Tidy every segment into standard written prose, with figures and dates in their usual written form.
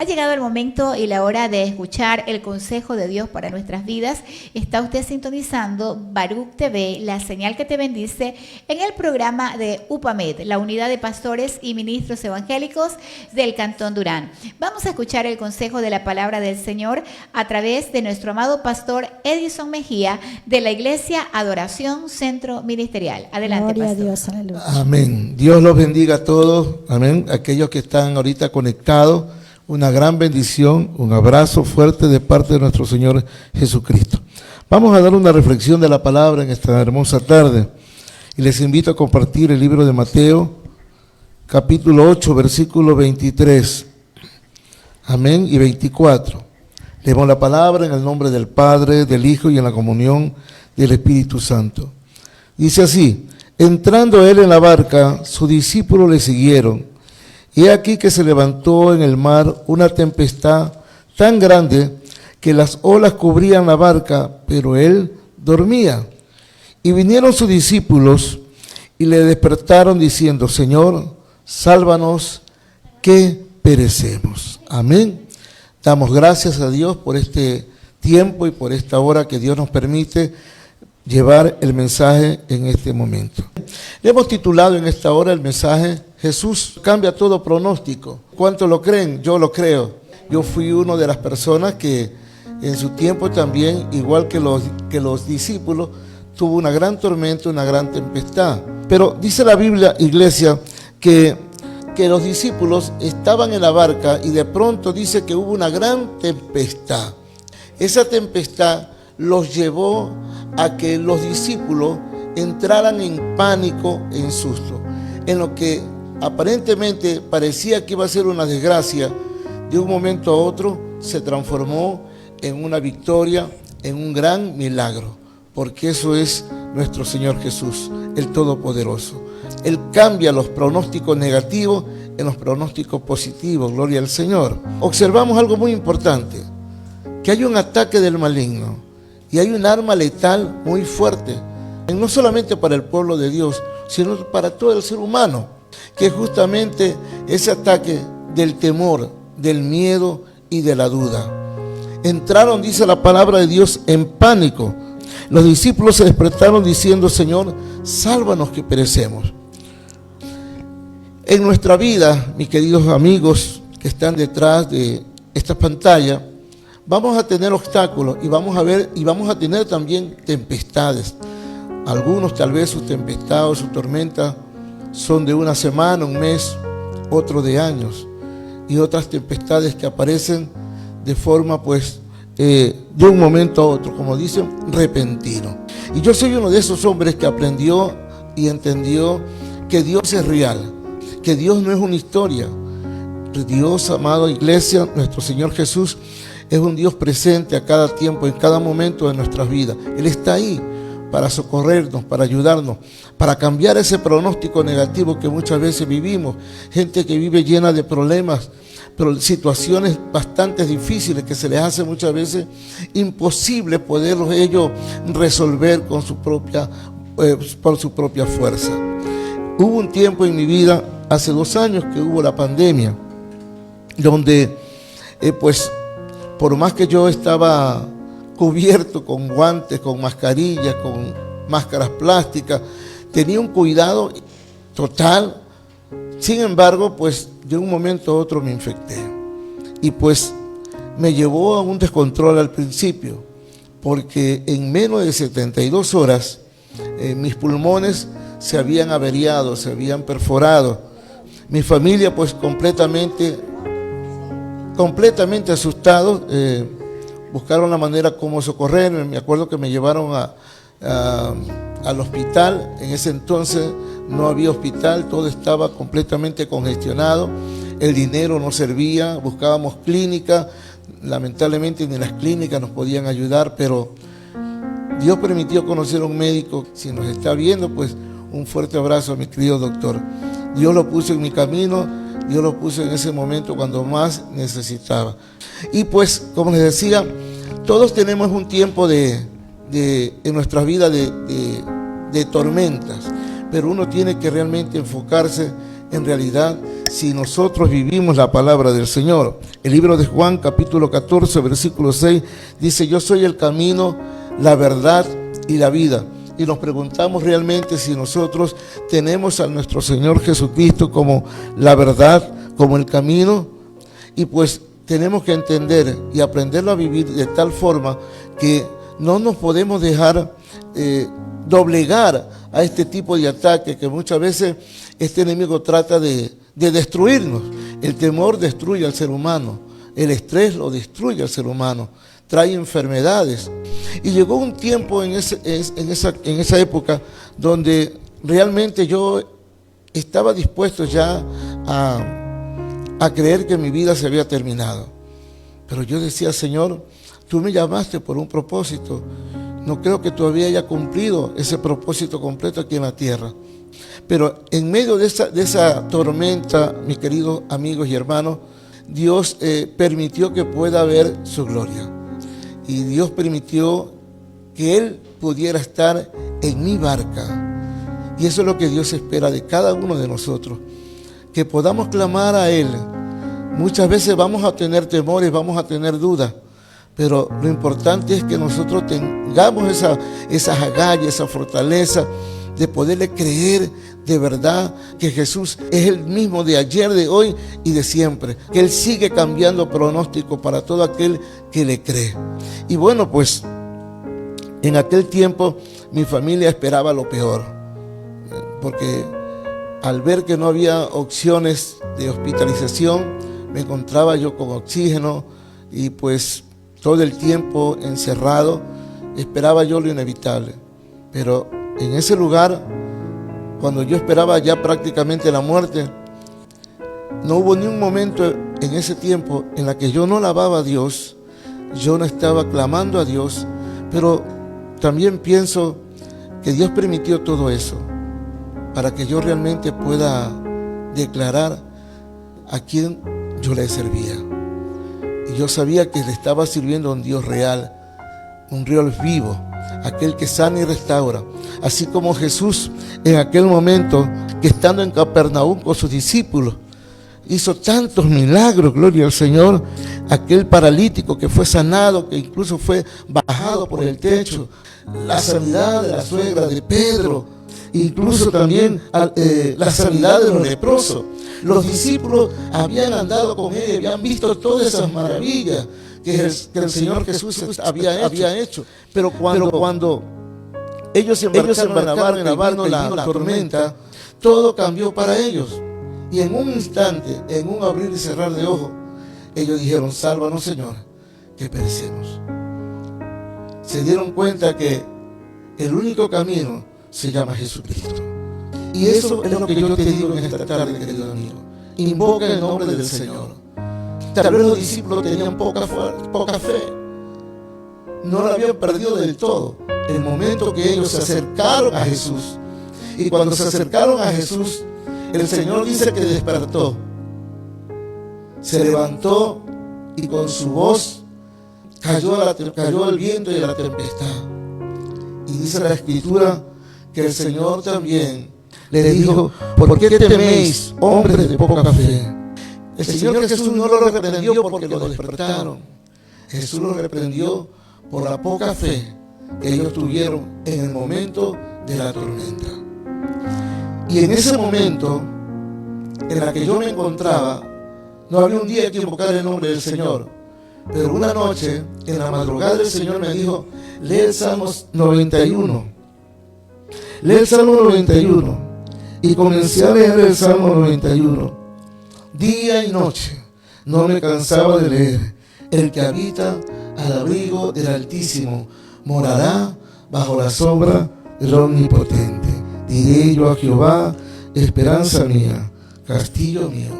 Ha llegado el momento y la hora de escuchar el consejo de Dios para nuestras vidas. Está usted sintonizando Baruch TV, la señal que te bendice, en el programa de UPAMED, la unidad de pastores y ministros evangélicos del Cantón Durán. Vamos a escuchar el consejo de la palabra del Señor a través de nuestro amado pastor Edison Mejía de la Iglesia Adoración Centro Ministerial. Adelante, Gloria pastor. a Dios, aleluya. Amén. Dios los bendiga a todos. Amén. Aquellos que están ahorita conectados, una gran bendición, un abrazo fuerte de parte de nuestro Señor Jesucristo. Vamos a dar una reflexión de la palabra en esta hermosa tarde y les invito a compartir el libro de Mateo, capítulo 8, versículo 23. Amén, y 24. Leemos la palabra en el nombre del Padre, del Hijo y en la comunión del Espíritu Santo. Dice así: entrando él en la barca, sus discípulos le siguieron. Y aquí que se levantó en el mar una tempestad tan grande que las olas cubrían la barca, pero él dormía. Y vinieron sus discípulos y le despertaron diciendo: Señor, sálvanos, que perecemos. Amén. Damos gracias a Dios por este tiempo y por esta hora que Dios nos permite llevar el mensaje en este momento. Le hemos titulado en esta hora el mensaje: Jesús cambia todo pronóstico. ¿Cuántos lo creen? Yo lo creo. Yo fui una de las personas que en su tiempo también, igual que los discípulos, tuvo una gran tormenta, una gran tempestad. Pero dice la Biblia, iglesia, que los discípulos estaban en la barca y de pronto dice que hubo una gran tempestad. Esa tempestad los llevó a que los discípulos entraran en pánico, en susto. En lo que aparentemente parecía que iba a ser una desgracia, de un momento a otro se transformó en una victoria, en un gran milagro, porque eso es nuestro Señor Jesús, el Todopoderoso. Él cambia los pronósticos negativos en los pronósticos positivos, gloria al Señor. Observamos algo muy importante, que hay un ataque del maligno y hay un arma letal muy fuerte, no solamente para el pueblo de Dios, sino para todo el ser humano, que es justamente ese ataque del temor, del miedo y de la duda. Entraron, dice la palabra de Dios, en pánico. Los discípulos se despertaron diciendo: Señor, sálvanos que perecemos. En nuestra vida, mis queridos amigos que están detrás de esta pantalla, vamos a tener obstáculos y vamos a tener también tempestades. Algunos tal vez sus tempestades, sus tormentas son de una semana, un mes, otro de años, y otras tempestades que aparecen de forma de un momento a otro, como dicen, repentino. Y yo soy uno de esos hombres que aprendió y entendió que Dios es real, que Dios no es una historia. Dios, amada iglesia, nuestro Señor Jesús, es un Dios presente a cada tiempo, en cada momento de nuestras vidas. Él está ahí para socorrernos, para ayudarnos, para cambiar ese pronóstico negativo que muchas veces vivimos. Gente que vive llena de problemas, pero situaciones bastante difíciles que se les hace muchas veces imposible poderlos ellos resolver por su propia fuerza. Hubo un tiempo en mi vida, hace 2 años, que hubo la pandemia, donde por más que yo estaba cubierto con guantes, con mascarillas, con máscaras plásticas, tenía un cuidado total. Sin embargo, de un momento a otro me infecté y me llevó a un descontrol al principio, porque en menos de 72 horas mis pulmones se habían averiado, se habían perforado. Mi familia completamente asustados, buscaron la manera como socorrerme. Me acuerdo que me llevaron al hospital. En ese entonces no había hospital, todo estaba completamente congestionado, el dinero no servía, buscábamos clínicas, lamentablemente ni las clínicas nos podían ayudar, pero Dios permitió conocer a un médico. Si nos está viendo, un fuerte abrazo a mi querido doctor. Dios lo puso en mi camino, Dios lo puso en ese momento cuando más necesitaba. Y como les decía, todos tenemos un tiempo en nuestras vidas de tormentas, pero uno tiene que realmente enfocarse en realidad si nosotros vivimos la palabra del Señor. El libro de Juan, capítulo 14, versículo 6, dice: yo soy el camino, la verdad y la vida. Y nos preguntamos realmente si nosotros tenemos a nuestro Señor Jesucristo como la verdad, como el camino. Y pues tenemos que entender y aprenderlo a vivir de tal forma que no nos podemos dejar doblegar a este tipo de ataque que muchas veces este enemigo trata de destruirnos. El temor destruye al ser humano, el estrés lo destruye al ser humano, trae enfermedades. Y llegó un tiempo en esa época donde realmente yo estaba dispuesto ya a creer que mi vida se había terminado. Pero yo decía: Señor, tú me llamaste por un propósito. No creo que todavía haya cumplido ese propósito completo aquí en la tierra. Pero en medio de esa tormenta, mis queridos amigos y hermanos, Dios permitió que pueda ver su gloria. Y Dios permitió que Él pudiera estar en mi barca. Y eso es lo que Dios espera de cada uno de nosotros, que podamos clamar a Él. Muchas veces vamos a tener temores, vamos a tener dudas, pero lo importante es que nosotros tengamos esa agallas, esa fortaleza de poderle creer de verdad que Jesús es el mismo de ayer, de hoy y de siempre, que Él sigue cambiando pronóstico para todo aquel que le cree. Y bueno, pues en aquel tiempo mi familia esperaba lo peor, porque al ver que no había opciones de hospitalización, me encontraba yo con oxígeno y pues todo el tiempo encerrado, esperaba yo lo inevitable. Pero en ese lugar, cuando yo esperaba ya prácticamente la muerte, no hubo ni un momento en ese tiempo en la que yo no alababa a Dios, yo no estaba clamando a Dios, pero también pienso que Dios permitió todo eso para que yo realmente pueda declarar a quién yo le servía. Y yo sabía que le estaba sirviendo a un Dios real, un Dios vivo, aquel que sana y restaura. Así como Jesús en aquel momento, que estando en Capernaum con sus discípulos, hizo tantos milagros, gloria al Señor. Aquel paralítico que fue sanado, que incluso fue bajado por el techo, la sanidad de la suegra de Pedro, incluso también la sanidad de los leprosos. Los discípulos habían andado con él, habían visto todas esas maravillas que el Señor Jesús había hecho. Pero cuando ellos se embarcaron en la barca y vino la tormenta, todo cambió para ellos. Y en un instante, en un abrir y cerrar de ojos, ellos dijeron: sálvanos, Señor, que perecemos. Se dieron cuenta que el único camino se llama Jesucristo. Y eso es lo que yo te digo en esta tarde, querido amigo. Invoca el nombre del Señor. Tal vez los discípulos tenían poca fe. No la habían perdido del todo. El momento que ellos se acercaron a Jesús. Y cuando se acercaron a Jesús, el Señor dice que despertó. Se levantó y con su voz cayó el viento y la tempestad. Y dice la Escritura que el Señor también le dijo: ¿por qué teméis, hombres de poca fe? El Señor Jesús no lo reprendió porque lo despertaron. Jesús lo reprendió por la poca fe que ellos tuvieron en el momento de la tormenta. Y en ese momento en la que yo me encontraba, no había un día que invocar el nombre del Señor. Pero una noche, en la madrugada, el Señor me dijo: lee el Salmo 91. Lee el Salmo 91. Y comencé a leer el Salmo 91. Día y noche no me cansaba de leer: el que habita al abrigo del Altísimo morará bajo la sombra del Omnipotente. Diré yo a Jehová: esperanza mía, castillo mío,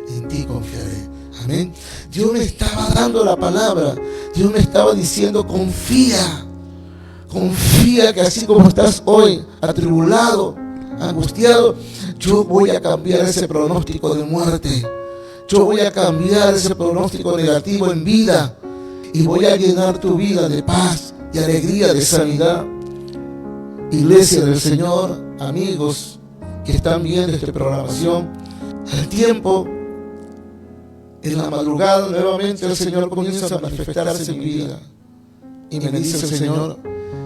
en ti confiaré. Amén. Dios me estaba dando la palabra. Dios me estaba diciendo: confía que así como estás hoy, atribulado, angustiado, yo voy a cambiar ese pronóstico de muerte. Yo voy a cambiar ese pronóstico negativo en vida. Y voy a llenar tu vida de paz, de alegría, de sanidad. Iglesia del Señor, amigos que están viendo esta programación, Al tiempo, en la madrugada, nuevamente el Señor comienza a manifestarse en mi vida. Y me dice el Señor,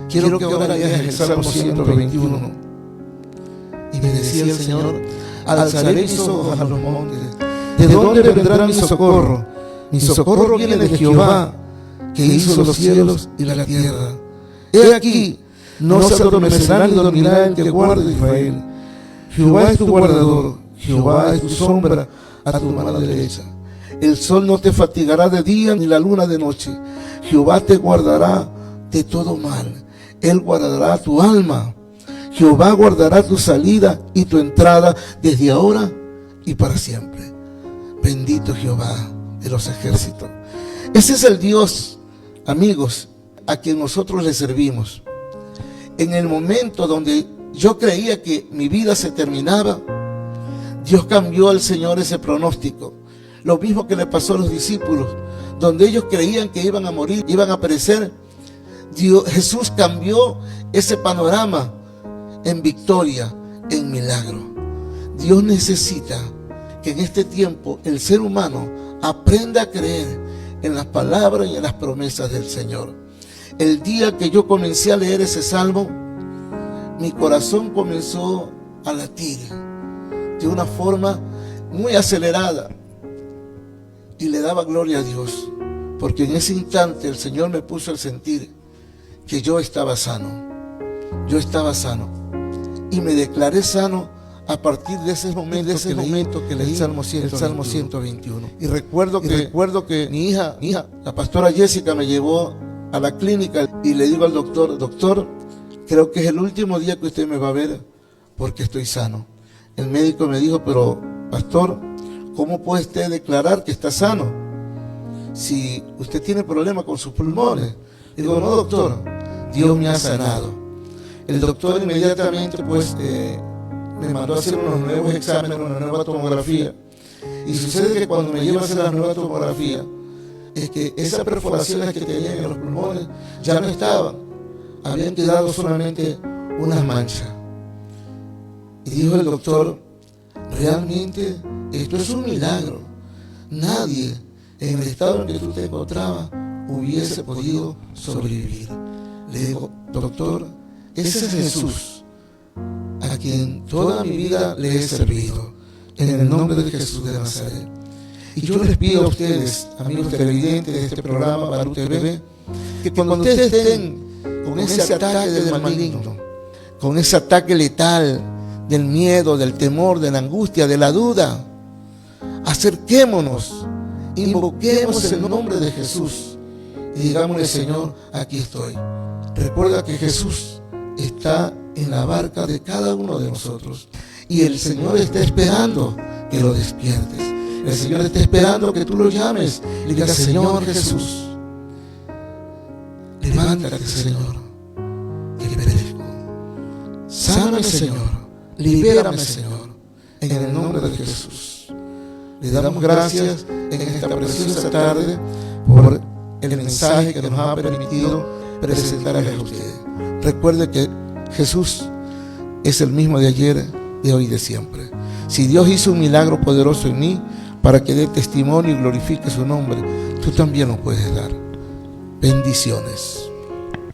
quiero que ahora leas el Salmo 121. Y me decía el Señor, alzaré mis ojos a los montes. ¿De dónde vendrá mi socorro? Mi socorro viene de Jehová, que hizo los cielos y la tierra. He aquí, no se adormecerá ni dormirá el que guarda Israel. Jehová es tu guardador, Jehová es tu sombra a tu mano derecha. El sol no te fatigará de día ni la luna de noche. Jehová te guardará de todo mal. Él guardará tu alma. Jehová guardará tu salida y tu entrada desde ahora y para siempre. Bendito Jehová de los ejércitos. Ese es el Dios, amigos, a quien nosotros le servimos. En el momento donde yo creía que mi vida se terminaba, Dios cambió al Señor ese pronóstico. Lo mismo que le pasó a los discípulos, donde ellos creían que iban a morir, iban a perecer. Jesús cambió ese panorama en victoria, en milagro. Dios necesita que en este tiempo el ser humano aprenda a creer en las palabras y en las promesas del Señor. El día que yo comencé a leer ese salmo, mi corazón comenzó a latir de una forma muy acelerada y le daba gloria a Dios, porque en ese instante el Señor me puso el sentir que yo estaba sano. Yo estaba sano y me declaré sano a partir de ese momento que leí el Salmo 121. Y recuerdo que mi hija, la pastora Jessica, me llevó a la clínica y le digo al doctor, doctor, creo que es el último día que usted me va a ver porque estoy sano. El médico me dijo, pero pastor, ¿cómo puede usted declarar que está sano si usted tiene problemas con sus pulmones? Digo, no doctor, Dios me ha sanado. El doctor inmediatamente me mandó a hacer unos nuevos exámenes, una nueva tomografía. Y sucede que cuando me lleva a hacer la nueva tomografía, es que esas perforaciones que tenían en los pulmones ya no estaban. Habían quedado solamente unas manchas. Y dijo el doctor, realmente esto es un milagro. Nadie en el estado en que tú te encontrabas hubiese podido sobrevivir. Le digo, doctor, ese es Jesús, a quien toda mi vida le he servido, en el nombre de Jesús de Nazaret. Y yo les pido a ustedes, amigos televidentes de este programa, Baruch TV, que cuando ustedes estén con ese ataque del maligno, con ese ataque letal del miedo, del temor, de la angustia, de la duda, acerquémonos, invoquemos el nombre de Jesús y digámosle, Señor, aquí estoy. Recuerda que Jesús está en la barca de cada uno de nosotros y el Señor está esperando que lo despiertes. El Señor está esperando que tú lo llames y le digas, Señor Jesús, levántate, Señor, que perezco. Sáname, Señor, libérame, Señor, en el nombre de Jesús. Le damos gracias en esta preciosa tarde por el mensaje que nos ha permitido presentarles a ustedes. Recuerde que Jesús es el mismo de ayer, de hoy y de siempre. Si Dios hizo un milagro poderoso en mí para que dé testimonio y glorifique su nombre, tú también lo puedes dar. Bendiciones.